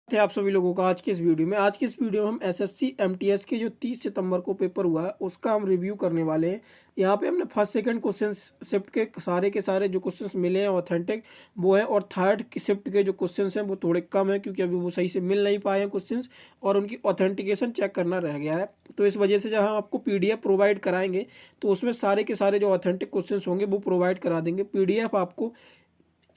थे आप सभी लोगों का आज की इस वीडियो में हम एसएससी एमटीएस के जो 30 सितंबर को पेपर हुआ है उसका हम रिव्यू करने वाले हैं। यहाँ पे हमने फर्स्ट सेकंड क्वेश्चन शिफ्ट के सारे जो क्वेश्चंस मिले हैं ऑथेंटिक वो है, और थर्ड शिफ्ट के जो क्वेश्चंस हैं वो थोड़े कम हैं क्योंकि अभी वो सही से मिल नहीं पाए हैं क्वेश्चंस, और उनकी ऑथेंटिकेशन चेक करना रह गया है। तो इस वजह से जब हम आपको पीडीएफ प्रोवाइड कराएंगे तो उसमें सारे के सारे जो ऑथेंटिक क्वेश्चन होंगे वो प्रोवाइड करा देंगे। पीडीएफ आपको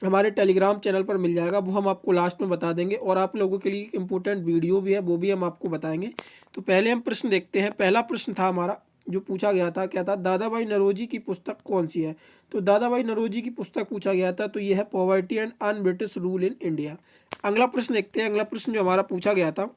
हमारे टेलीग्राम चैनल पर मिल जाएगा, वो हम आपको लास्ट में बता देंगे, और आप लोगों के लिए एक इम्पोर्टेंट वीडियो भी है वो भी हम आपको बताएंगे। तो पहले हम प्रश्न देखते हैं। पहला प्रश्न था हमारा जो पूछा गया था, क्या था, दादा भाई नौरोजी की पुस्तक कौन सी है। तो दादा भाई नौरोजी की पुस्तक पूछा गया था, तो ये है poverty and un British rule in India. अगला प्रश्न देखते हैं। अगला प्रश्न जो हमारा पूछा गया था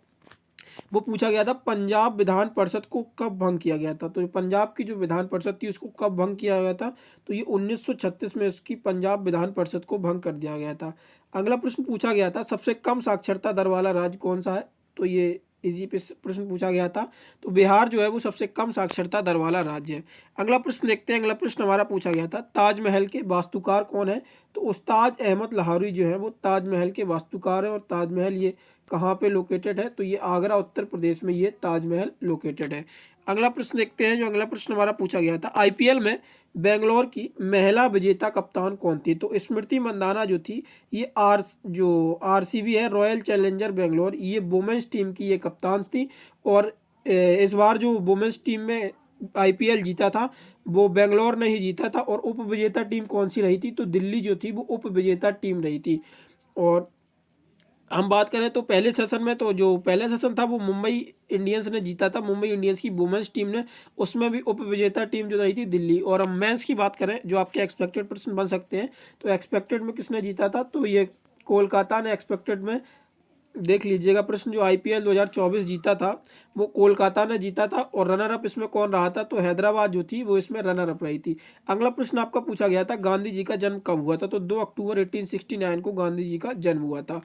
वो पूछा गया था, पंजाब विधान परिषद को कब भंग किया गया था। तो जो पंजाब की जो विधान परिषद थी उसको कब भंग किया गया था, तो ये 1936 में इसकी पंजाब विधान परिषद को भंग कर दिया गया था। अगला प्रश्न पूछा गया था, सबसे कम साक्षरता दर वाला राज्य कौन सा है। तो ये इजी प्रश्न पूछा गया था, तो बिहार जो है वो सबसे कम साक्षरता दर वाला राज्य है। अगला प्रश्न देखते हैं। अगला प्रश्न हमारा पूछा गया था, ताजमहल के वास्तुकार कौन है। तो उस्ताद अहमद लाहौरी जो है वो ताजमहल के वास्तुकार है, और ताजमहल ये कहाँ पे लोकेटेड है, तो ये आगरा उत्तर प्रदेश में ये ताजमहल लोकेटेड है। अगला प्रश्न देखते हैं। जो अगला प्रश्न हमारा पूछा गया था, आईपीएल में बेंगलोर की महिला विजेता कप्तान कौन थी। तो स्मृति मंदाना जो थी ये आरसीबी है, रॉयल चैलेंजर बेंगलोर, ये वुमेन्स टीम की ये कप्तान थी। और इस बार जो वुमेन्स टीम में आईपीएल जीता था वो बेंगलोर ने ही जीता था। और उप विजेता टीम कौन सी रही थी, तो दिल्ली जो थी वो उप विजेता टीम रही थी। और हम बात करें तो पहले सेशन में, तो जो पहला सेशन था वो मुंबई इंडियंस ने जीता था, मुंबई इंडियंस की वुमेन्स टीम ने, उसमें भी उप विजेता टीम जो रही थी दिल्ली। और हम मेंस की बात करें जो आपके एक्सपेक्टेड प्रश्न बन सकते हैं, तो एक्सपेक्टेड में किसने जीता था, तो ये कोलकाता ने एक्सपेक्टेड में देख लीजिएगा प्रश्न। जो आईपीएल 2024 जीता था वो कोलकाता ने जीता था, और रनर अप इसमें कौन रहा था, तो हैदराबाद जो थी वो इसमें रनर अप रही थी। अगला प्रश्न आपका पूछा गया था, गांधी जी का जन्म कब हुआ था। तो 2 अक्टूबर 1869 को गांधी जी का जन्म हुआ था।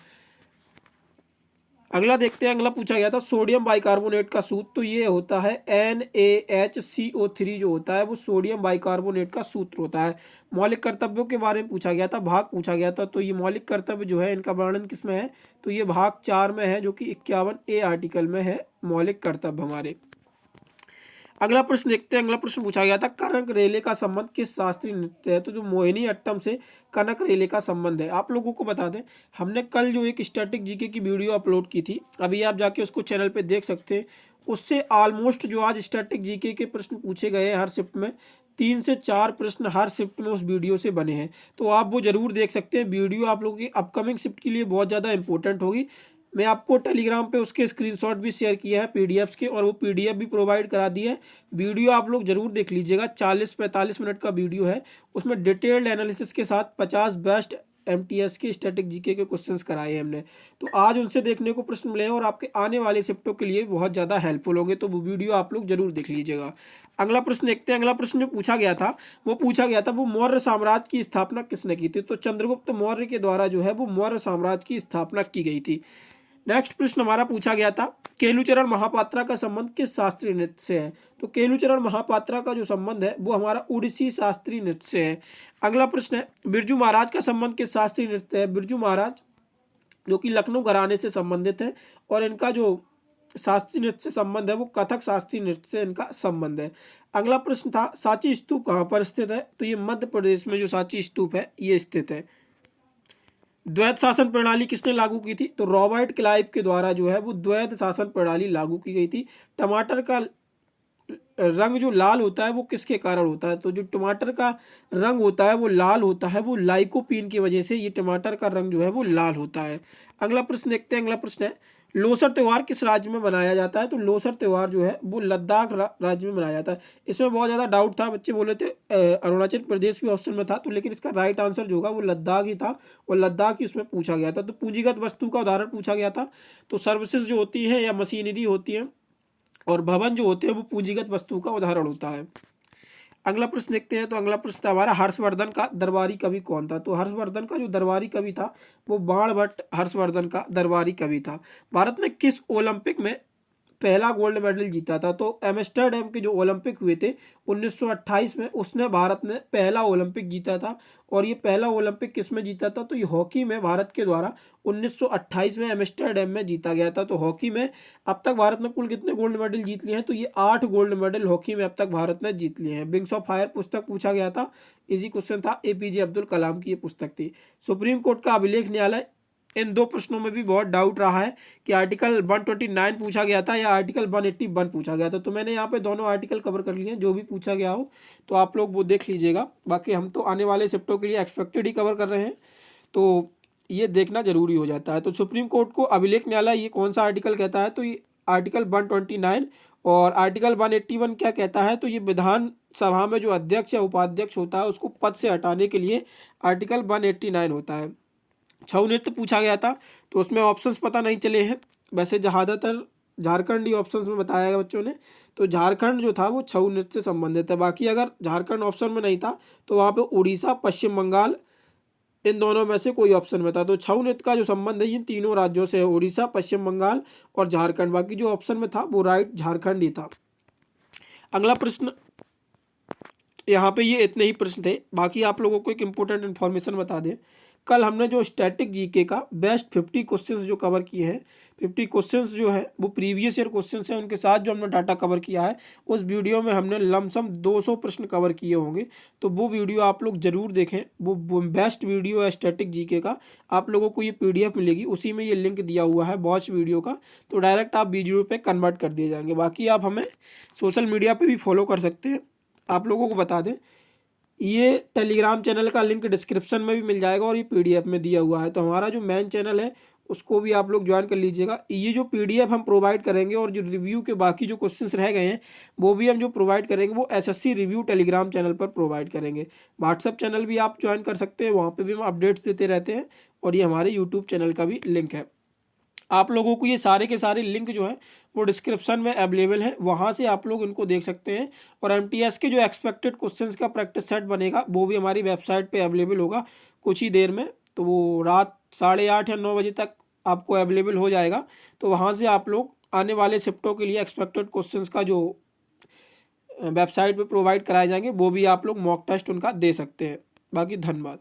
अगला देखते हैं। अगला पूछा गया था, सोडियम बाइकार्बोनेट का सूत्र, तो ये होता है NaHCO3 जो होता है वो सोडियम बाइकार्बोनेट का सूत्र होता है। मौलिक कर्तव्यों के बारे में पूछा गया था, भाग पूछा गया था, तो ये मौलिक कर्तव्य जो है इनका वर्णन किसमें है, तो ये भाग 4 में है, जो कि 51A आर्टिकल में है मौलिक कर्तव्य हमारे। अगला प्रश्न देखते हैं। अगला प्रश्न पूछा गया था, कनक रेले का संबंध किस शास्त्रीय नृत्य है। तो जो मोहिनी अट्टम से कनक रेले का संबंध है। आप लोगों को बता दें, हमने कल जो एक स्टैटिक जीके की वीडियो अपलोड की थी, अभी आप जाके उसको चैनल पे देख सकते हैं। उससे ऑलमोस्ट जो आज स्टैटिक जीके के प्रश्न पूछे गए हैं हर शिफ्ट में, 3 से 4 प्रश्न हर शिफ्ट में उस वीडियो से बने हैं, तो आप वो जरूर देख सकते हैं। वीडियो आप लोगों की अपकमिंग शिफ्ट के लिए बहुत ज़्यादा इंपॉर्टेंट होगी। मैं आपको टेलीग्राम पे उसके स्क्रीनशॉट भी शेयर किए हैं पीडीएफ्स के, और वो पीडीएफ भी प्रोवाइड करा दिए है। वीडियो आप लोग जरूर देख लीजिएगा, 40-45 मिनट का वीडियो है। उसमें डिटेल्ड एनालिसिस के साथ 50 बेस्ट एमटीएस के स्टैटिक जीके के क्वेश्चंस कराए हैं हमने, तो आज उनसे देखने को प्रश्न मिले हैं और आपके आने वाले शिफ्टों के लिए बहुत ज़्यादा हेल्पफुल होंगे, तो वो वीडियो आप लोग जरूर देख लीजिएगा। अगला प्रश्न देखते हैं। अगला प्रश्न जो पूछा गया था वो मौर्य साम्राज्य की स्थापना किसने की थी। तो चंद्रगुप्त मौर्य के द्वारा जो है वो मौर्य साम्राज्य की स्थापना की गई थी। नेक्स्ट प्रश्न हमारा पूछा गया था, केलुचरण महापात्रा का संबंध किस शास्त्रीय नृत्य से है। तो केलुचरण महापात्रा का जो संबंध है वो हमारा उड़ीसी शास्त्रीय नृत्य से है। अगला प्रश्न है, बिरजू महाराज का संबंध किस शास्त्रीय नृत्य से है। बिरजू महाराज जो कि लखनऊ घराने से संबंधित है, और इनका जो शास्त्रीय नृत्य से संबंध है वो कथक शास्त्रीय नृत्य से इनका संबंध है। अगला प्रश्न था, सांची स्तूप कहाँ पर स्थित है। तो ये मध्य प्रदेश में जो सांची स्तूप है ये स्थित है। द्वैध शासन प्रणाली किसने लागू की थी। तो रॉबर्ट क्लाइव के द्वारा जो है वो द्वैध शासन प्रणाली लागू की गई थी। टमाटर का रंग जो लाल होता है वो किसके कारण होता है। तो जो टमाटर का रंग होता है वो लाल होता है, वो लाइकोपीन की वजह से ये टमाटर का रंग जो है वो लाल होता है। अगला प्रश्न देखते हैं। अगला प्रश्न है, लोसर त्यौहार किस राज्य में मनाया जाता है। तो लोसर त्यौहार जो है वो लद्दाख राज्य में मनाया जाता है। इसमें बहुत ज़्यादा डाउट था, बच्चे बोले थे अरुणाचल प्रदेश भी ऑप्शन में था, तो लेकिन इसका राइट आंसर जो होगा वो लद्दाख ही था, और लद्दाख ही उसमें पूछा गया था। तो पूंजीगत वस्तु का उदाहरण पूछा गया था। तो सर्विसेज जो होती है या मशीनरी होती है और भवन जो होते हैं वो पूंजीगत वस्तु का उदाहरण होता है। अगला प्रश्न देखते हैं। तो अगला प्रश्न था हमारा, हर्षवर्धन का दरबारी कवि कौन था। तो हर्षवर्धन का जो दरबारी कवि था वो बाणभट्ट हर्षवर्धन का दरबारी कवि था। भारत ने किस ओलंपिक में पहला गोल्ड मेडल जीता था। तो एम्स्टर्डम के जो ओलंपिक हुए थे 1928 में, उसने भारत ने पहला ओलंपिक जीता था। और ये पहला ओलंपिक किस में जीता था? तो ये हॉकी में भारत के द्वारा 1928 में एम्स्टर्डम में जीता गया था। तो हॉकी में अब तक भारत ने कुल कितने गोल्ड मेडल जीत लिए हैं? तो ये 8 गोल्ड मेडल हॉकी में अब तक भारत ने जीत लिए हैं। विंग्स ऑफ फायर पुस्तक पूछा गया था, इजी क्वेश्चन था, एपीजे अब्दुल कलाम की ये पुस्तक थी। सुप्रीम कोर्ट का अभिलेख न्यायालय, इन दो प्रश्नों में भी बहुत डाउट रहा है कि आर्टिकल 129 पूछा गया था या आर्टिकल 181 पूछा गया था। तो मैंने यहाँ पे दोनों आर्टिकल कवर कर लिए हैं, जो भी पूछा गया हो तो आप लोग वो देख लीजिएगा। बाकी हम तो आने वाले शिफ्टों के लिए एक्सपेक्टेड ही कवर कर रहे हैं, तो ये देखना जरूरी हो जाता है। तो सुप्रीम कोर्ट को अभिलेख न्यायालय ये कौन सा आर्टिकल कहता है? तो ये आर्टिकल 129। और आर्टिकल 181 क्या कहता है? तो ये विधान सभा में जो अध्यक्ष या उपाध्यक्ष होता है उसको पद से हटाने के लिए आर्टिकल 189 होता है। छऊ नृत्य पूछा गया था, तो उसमें ऑप्शंस पता नहीं चले हैं। वैसे ज़्यादातर झारखंड ही ऑप्शंस में बताया गया बच्चों ने, तो झारखंड जो था वो छऊ नृत्य से संबंधित है। बाकी अगर झारखंड ऑप्शन में नहीं था तो वहाँ पे उड़ीसा, पश्चिम बंगाल, इन दोनों में से कोई ऑप्शन में था। तो छऊ नृत्य का जो संबंध है इन तीनों राज्यों से है, उड़ीसा, पश्चिम बंगाल और झारखंड। बाकी जो ऑप्शन में था वो राइट झारखंड ही था। अगला प्रश्न, यहाँ पे ये इतने ही प्रश्न थे। बाकी आप लोगों को एक इम्पोर्टेंट इन्फॉर्मेशन बता दें, कल हमने जो स्टैटिक जीके का बेस्ट 50 क्वेश्चंस जो कवर किए हैं, 50 क्वेश्चंस जो है वो प्रीवियस ईयर क्वेश्चंस हैं, उनके साथ जो हमने डाटा कवर किया है उस वीडियो में हमने लमसम 200 प्रश्न कवर किए होंगे। तो वो वीडियो आप लोग जरूर देखें, वो बेस्ट वीडियो है स्टैटिक जीके का। आप लोगों को ये PDF मिलेगी, उसी में ये लिंक दिया हुआ है वॉच वीडियो का, तो डायरेक्ट आप वीडियो पे कन्वर्ट कर दिए जाएंगे। बाकी आप हमें सोशल मीडिया पर भी फॉलो कर सकते हैं। आप लोगों को बता दें, ये टेलीग्राम चैनल का लिंक डिस्क्रिप्शन में भी मिल जाएगा और ये PDF में दिया हुआ है। तो हमारा जो मेन चैनल है उसको भी आप लोग ज्वाइन कर लीजिएगा। ये जो PDF हम प्रोवाइड करेंगे और जो रिव्यू के बाकी जो क्वेश्चंस रह गए हैं वो भी हम जो प्रोवाइड करेंगे वो SSC रिव्यू टेलीग्राम चैनल पर प्रोवाइड करेंगे। व्हाट्सअप चैनल भी आप ज्वाइन कर सकते हैं, वहाँ पर भी हम अपडेट्स देते रहते हैं। और ये हमारे यूट्यूब चैनल का भी लिंक है। आप लोगों को ये सारे के सारे लिंक जो है वो डिस्क्रिप्शन में अवेलेबल है, वहाँ से आप लोग इनको देख सकते हैं। और MTS के जो एक्सपेक्टेड क्वेश्चंस का प्रैक्टिस सेट बनेगा वो भी हमारी वेबसाइट पे अवेलेबल होगा कुछ ही देर में। तो वो रात 8:30 या 9 बजे तक आपको अवेलेबल हो जाएगा। तो वहाँ से आप लोग आने वाले शिफ्टों के लिए एक्सपेक्टेड क्वेश्चंस का जो वेबसाइट पर प्रोवाइड कराए जाएंगे वो भी आप लोग मॉक टेस्ट उनका दे सकते हैं। बाकी धन्यवाद।